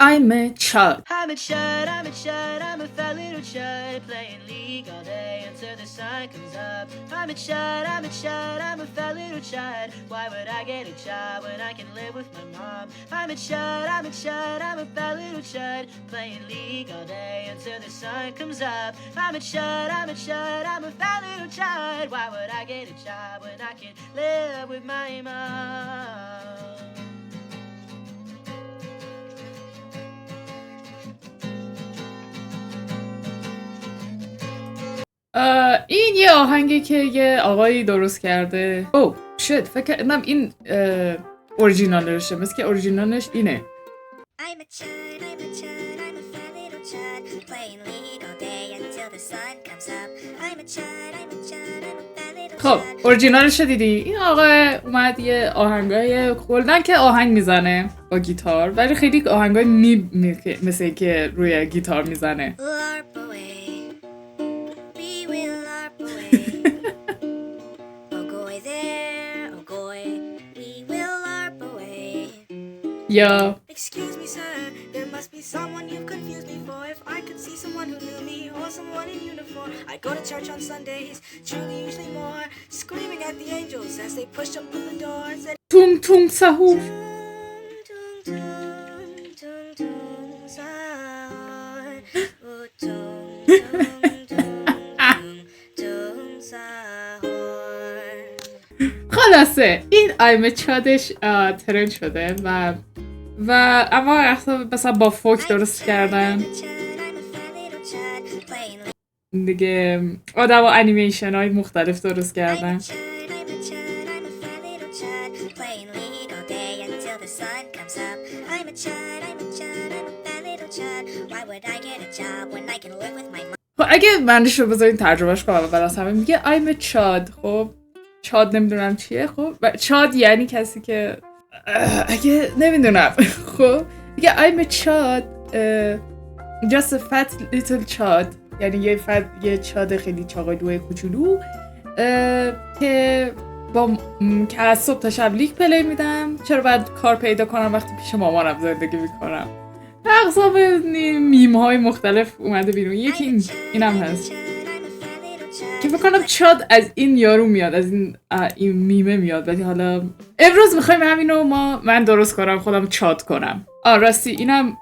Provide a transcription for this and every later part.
I'm a chud. I'm a chud, I'm a chud, I'm a fat little chud, playing League all day until the sun comes up. I'm a chud, I'm a chud, I'm a fat little chud, why would I get a job when I can live with my mom? I'm a chud, I'm a chud, I'm a fat little chud, playing League all day until the sun comes up. I'm a chud, I'm a chud, I'm a fat little chud, why would I get a job when I can live with my mom? این یه آهنگی که یه آقایی درست کرده. اوه شت فکر کردم این اورجینالشه، مثل که اورجینالش اینه. I'm a chud, I'm a chud, I'm a fat little chud, playing League all day until the sun comes up. I'm a chud, I'm a chud, I'm a fat little خب chud. اورجینالش دیدی؟ این آقا اومد یه آهنگای کلاً که آهنگ میزنه با گیتار، ولی خیلی آهنگای مثل که روی گیتار میزنه. LARP away, we will LARP away. Ogoy there, ogoy, we will LARP away. یا Excuse me, sir, there must be someone you've confused me for. If I could see someone who knew me or someone in uniform, I go to church on Sundays, truly usually more, screaming at the angels as they push open the doors. And تونگ تونگ سهور. tung, tung, tung, tung, sahur. Oh, tung, tung, tung, tung, sahur. خلاصه این آیمه چادش ترند شده و اما اصلا مثلا با فوک درست کردن دیگه، آدم و انیمیشن های مختلف درست کردن. خب اگه منش رو بذارین ترجمهش کنم اول از همه میگه I'm a chud. خب چاد نمیدونم چیه. خب چاد یعنی کسی که اگه نمیدونم خب میگه I'm a chud just a fat little chud، یعنی یه چاد خیلی چاقالوی کوچولو که که از صبح تا شب لیگ پلی میدم. چرا باید کار پیدا کنم وقتی پیش مامانم زندگی میکنم؟ اقسام میم های مختلف اومده بیرون. یکی اینم هست که فکر کنم چاد از این یارو میاد، از این میمه میاد، ولی حالا امروز میخوایم همینو من درست کنم، خودم چاد کنم. راستی اینم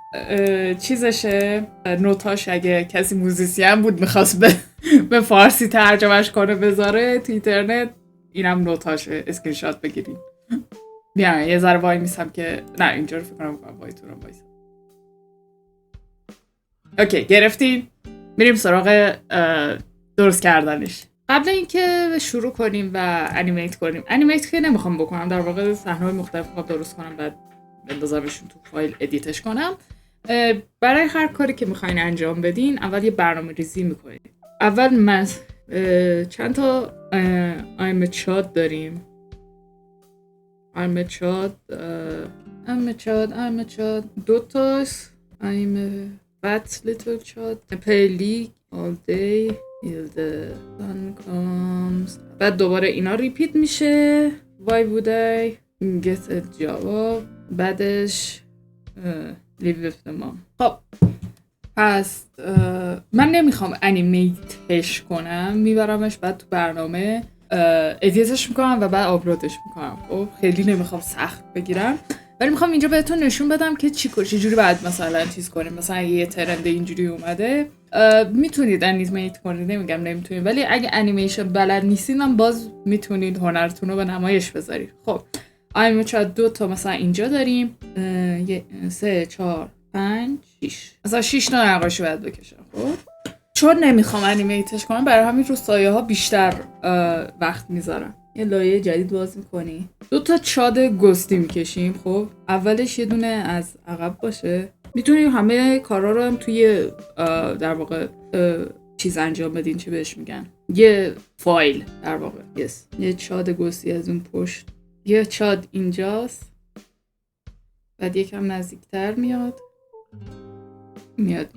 چیزشه، نوتاش اگه کسی موزیسین بود میخواست به فارسی ترجمهش کنه بذاره تو اینترنت، اینم نوتاشه، اسکرین شات بگیریم. بیان یه ذره وای میسم که نه اینجا رو فکر کنم وایتونم وایسم. اوکی گرفتیم، میریم سراغ درست کردنش. قبل اینکه شروع کنیم و انیمیت کنیم، انیمیت که نمیخوام بکنم، در واقع صحنه‌های مختلف رو درست کنم بعد بندازمشون تو فایل ادیتش کنم. برای هر کاری که میخواین انجام بدین اول یه برنامه ریزی میکنین. اول من چند تا I'm a chud داریم. I'm a chud دو تاست. I'm a fat little chud, play league all day till the sun comes. بعد دوباره اینا ریپیت میشه. Why would I get a job؟ بعدش live with the mom. خب پس من نمیخوام انیمیتش کنم، میبرمش بعد تو برنامه ادیتش میکنم و بعد آپلودش میکنم. خب خیلی نمیخوام سخت بگیرم، ولی میخوام اینجا بهتون نشون بدم که چجوری باید مثلا چیز کنیم. مثلا یه ترند اینجوری اومده، میتونید انیمیت کنید، نمیگم نمیتونید، ولی اگه انیمیشن بلد نیستین هم باز میتونید هنرتون رو به نمایش بذارید. خب I'm a chud دو تا مثلا اینجا داریم، 3 4 5 6، مثلا 6 تا نقاشی باید بکشم. خب چون نمیخوام انیمیتش کنم برای همین رو سایه ها بیشتر وقت میذارم. یه لایه جدید باز میکنی، دو تا چاد گستی میکشیم. خب اولش یه دونه از عقب باشه. میتونیم همه کارا رو هم توی در واقع چیز انجام بدین، چه بهش میگن، یه فایل در واقع. یه چاد گستی از اون پشت، یه چاد اینجاست، بعد یکم نزدیکتر میاد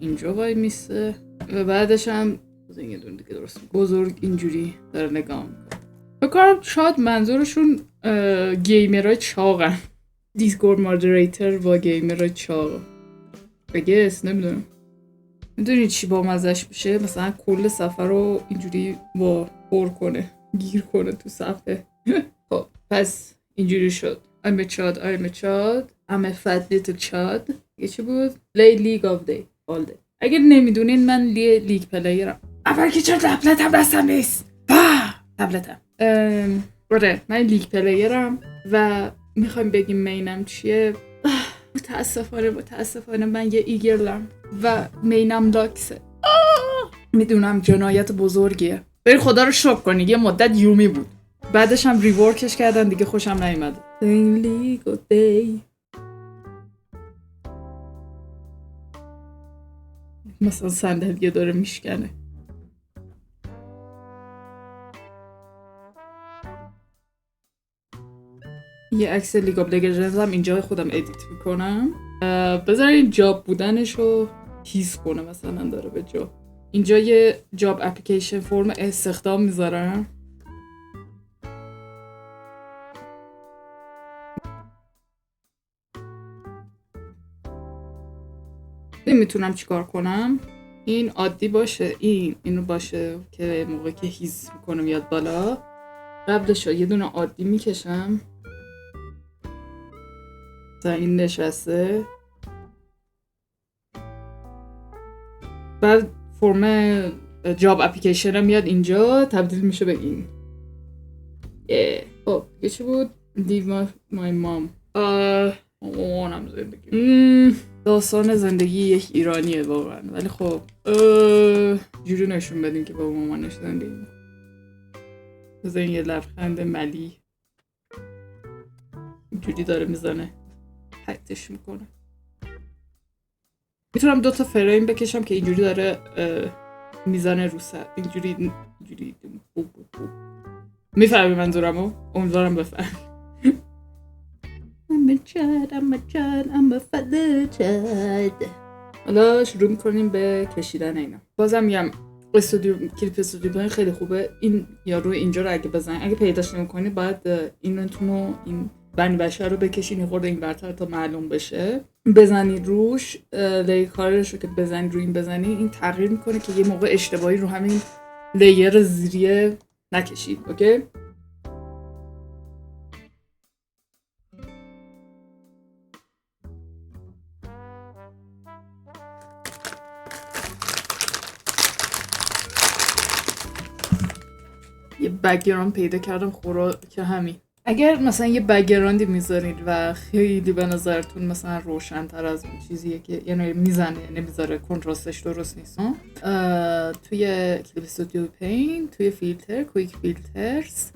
اینجا وای میسته و بعدش هم یه دونه دیگه درست بزرگ اینجوری داره نگاه میکنه. بکنم شاید منظورشون گیمرهای چاقن، دیسکورد مادریتر و گیمرهای چاق. بگس نمیدونم. میدونی چی با مزش میشه؟ مثلا کل سفر رو اینجوری با پر کنه، گیر کنه تو صفحه. خب پس اینجوری شد. I'm a child, I'm a child, I'm a fat little child. یه چی بود؟ Play League of Day all day. اگر نمیدونین من لیگ پلیرم. اول که چرا تبلتم دستم نیست. تبلتم. آره من لیگ پلیرم و میخوایم بگیم مینم چیه. متاسفانه من یه ایگرلم و مینم لاکسه. میدونم جنایت بزرگیه. بری خدا رو شکر کنی یه مدت یومی بود. بعدش هم ریورکش کردن دیگه خوشم نیومد. لیگ و دی. مثلا صندلیه داره میشکنه. یه عکس لیگ آف لژندز هم اینجا خودم ادیت میکنم. بذارین جاب بودنشو تیز کنه مثلا داره به جاب. اینجا یه جاب اپلیکیشن فرم استخدام میذارم. نمیتونم چیکار کنم. این عادی باشه، اینو باشه که موقعی که هیز میکنه میاد بالا. قبلش یه دونه عادی میکشم. این نشسته. بعد فرم جاب اپلیکیشن میاد اینجا تبدیل میشه به این. خب یه چی بود؟ Leave my mom. مامانم زندگی. داستان زندگی یک ایرانیه واقعا، ولی خب جوری نشون بدیم که با مامانش زندگی. بذارین یه لبخند ملی اینجوری داره میزنه، حدش میکنه. میتونم 2 تا فریم بکشم که اینجوری داره میزنه رو سر، اینجوری میفهمی منظورمو؟ امیدوارم بفهم. I'm a child, I'm a fat little child. حالا شروع میکنیم به کشیدن اینا. بازم میگم کلیپ استودیو خیلی خوبه. این یارو اینجا رو اگه بزنید، اگه پیداش نمیکنید باید اینتونو این بنی بشر رو بکشین یه خورده این برتر تا معلوم بشه، بزنید روش. کارش رو که بزنید رو این بزنید این تغییر میکنه که یه موقع اشتباهی رو همین لیر زیریه نکشید. اوکی؟ یه بک‌گراند پیدا کردم که همین. اگر مثلا یه بک‌گراندی میذارید و خیلی به نظرتون مثلا روشن‌تر از اون چیزیه که یعنی میزنه نمیذاره کنتراستش درست نیست، توی کلیپ استودیو پین، توی فیلتر، کویک فیلترز،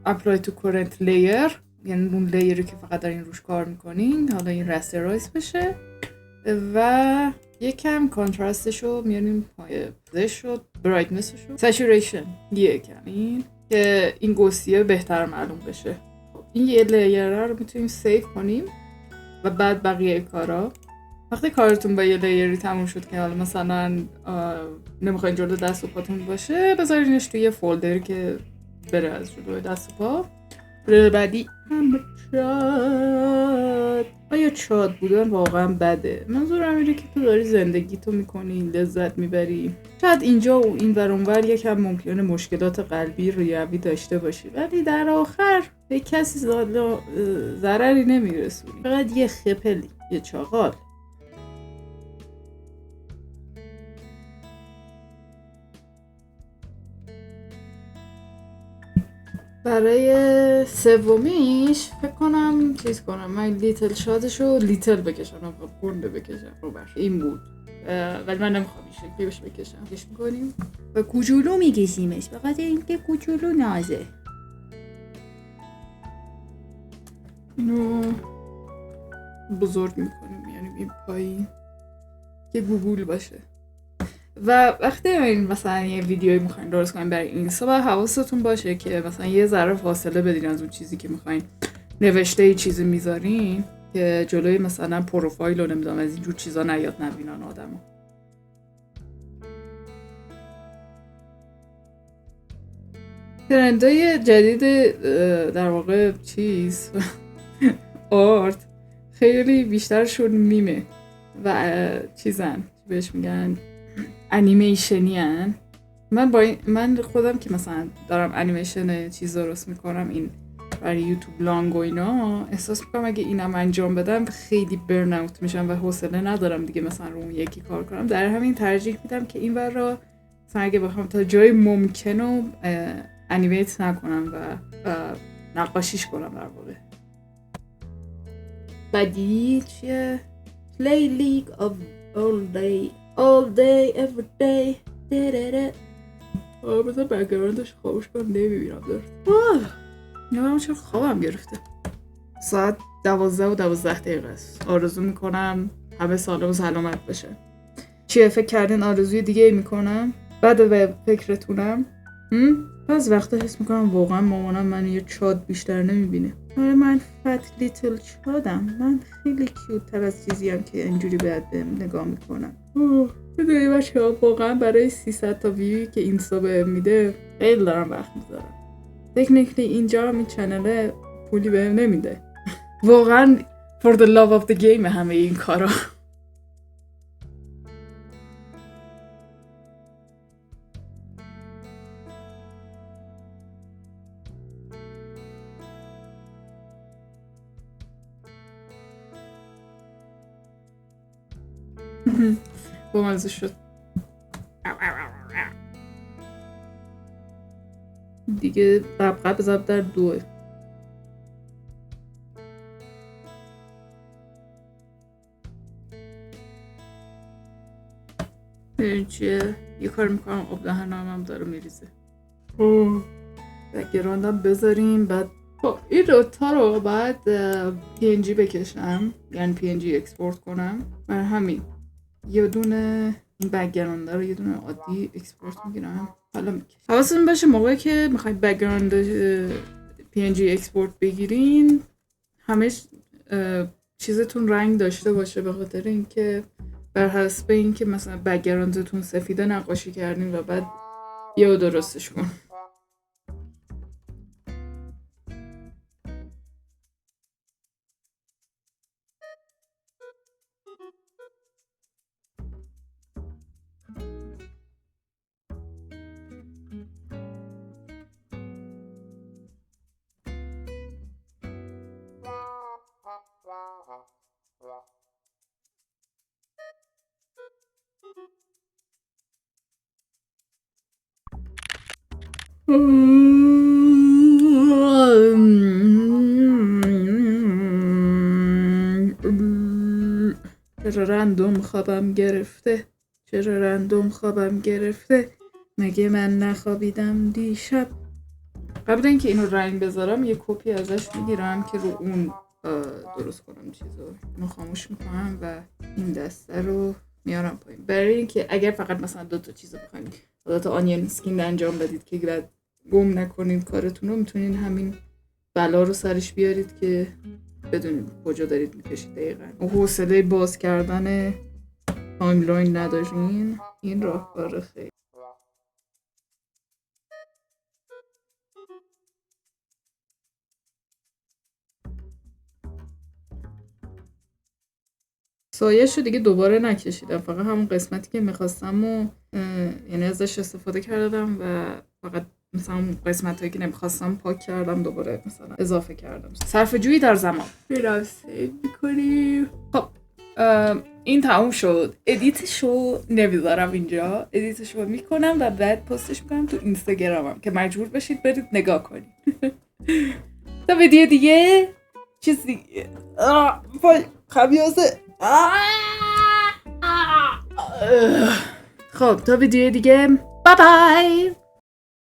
اپلای تو کورنت لیر، یعنی اون لیری که فقط دارین روش کار میکنین، حالا این رسترایز بشه و یکم کانتراستشو میاریم پای پوزش و برایتنسشو، سچوریشن یه کمین که این گوسیه بهتر معلوم بشه. این یه لیر رو میتونیم سیو کنیم و بعد بقیه کارا وقتی کارتون با یه لیری تموم شد که حالا مثلا نمیخواین جلو دست و پاتون باشه بذارینش توی یه فولدر که بره از جلو دست و پا. بعدی آیا چاد بودن واقعا بده؟ منظورم اینه که تو داری زندگی تو میکنی، لذت میبری. شاید اینجا و این ور اونور یکم ممکنه مشکلات قلبی ریوی داشته باشی، ولی در آخر به کسی ضرری نمیرسونی، فقط یه خپلی، یه چاقال. برای سومیش فکر کنم چیز کنم، من لیتل شادشو لیتل بکشم، گنده بکشم رو بر این بود، ولی من نمیخوام این شکلی بهش بکشم. کش میکنیم و کوچولو میکشیمش فقط اینکه کوچولو نازه. اینو بزرگ میکنیم، یعنی این پایین که گوگل باشه. و وقتی این مثلا یه ویدیویی میخواین درست کنین برای اینستا باید حواستون باشه که مثلا یه ذره فاصله بدین از اون چیزی که میخواین نوشته یه چیزی میذارین که جلوی مثلا پروفایل رو نمیدونم از اینجور چیزا نیاد نبینن آدمو. ترندای جدید در واقع چیز آرت خیلی بیشترشون میمه. و چیزن بهش میگن انیمیشنی هن. من خودم که مثلا دارم انیمیشن چیز درست میکنم این برای یوتیوب لانگ و اینا، احساس میکنم اگه اینم انجام بدم خیلی برن اوت میشم و حوصله ندارم دیگه مثلا رو اون یکی کار کنم. در همین ترجیح میدم که این ور را مثلا اگه بخوام تا جای ممکن رو انیمیت نکنم و نقاشیش کنم در واقع. بعدی چیه؟ Play League of all day every day. بذار بگراندش خوابش کنم نمیبینم درست. نمیدونم چرا خوابم گرفته. ساعت 12:12 است. آرزو میکنم همه سالم و سلامت بشه. چیه فکر کردین آرزوی دیگه ای میکنم؟ بعد به فکرتونم؟ بعض وقتا حس میکنم واقعا مامانم من یه چاد بیشتر نمیبینه. من فت لیتل چادم. من خیلی کیوت تر از چیزیم که اینجوری باید بهم نگاه میکنم. میدونی بچه ها واقعا برای 300 تا ویوی که اینستا بهم میده خیلی دارم وقت میذارم. تکنیکلی اینجا هم این چنل پولی بهم نمیده. واقعا for the love of the game همه این کارا. بامزه شد. دیگه قبقب بزب در 2. چیه؟ یه کار میکنم آب دهنم هم داره میریزه. بگراندم بذاریم. بعد این دوتا رو باید PNG بکشم، یعنی PNG اکسپورت کنم. بر همین یه دونه این بگراند رو یه دونه عادی اکسپورت میگیرم. حالا میکشم. حواستون باشه موقعی که میخواید بگراند PNG اکسپورت بگیرین همه چیزتون رنگ داشته باشه، به خاطر اینکه بر حسب اینکه مثلا بگراندتون سفیده نقاشی کردین و بعد یهو درستش کن. چرا رندوم خوابم گرفته مگه من نخوابیدم دیشب. قبل اینکه اینو رنگ بذارم یه کپی ازش میگیرم که رو اون درست کنم چیزو. اینو خاموش میکنم و این دسته رو میارم پایین، برای اینکه اگر فقط مثلا 2 تا چیزو بخواید 2 تا آنین اسکین انجام بدید که بعد گم نکنید کارتون رو، میتونین همین بلا رو سرش بیارید که بدونید کجا دارید میکشید دقیقاً. حوصله باز کردن تایملاین ندارین، این راهکار خیلی سایه‌شو دیگه دوباره نکشیدم، فقط همون قسمتی که میخواستم و یعنی ازش استفاده کردم و فقط مثلا اون قسمتایی که نمیخواستم پاک کردم دوباره مثلا اضافه کردم. صرفه جویی در زمان. میرم سیو میکنیم. خب این تموم شد. ادیتشو نمیذارم اینجا، ادیتشو میکنم و بعد پستش میکنم تو اینستاگرامم که مجبور بشید برید نگاه کنید. تا ویدیو دیگه چیز دیگه خمیازه. خب تا ویدیو دیگه بای بای.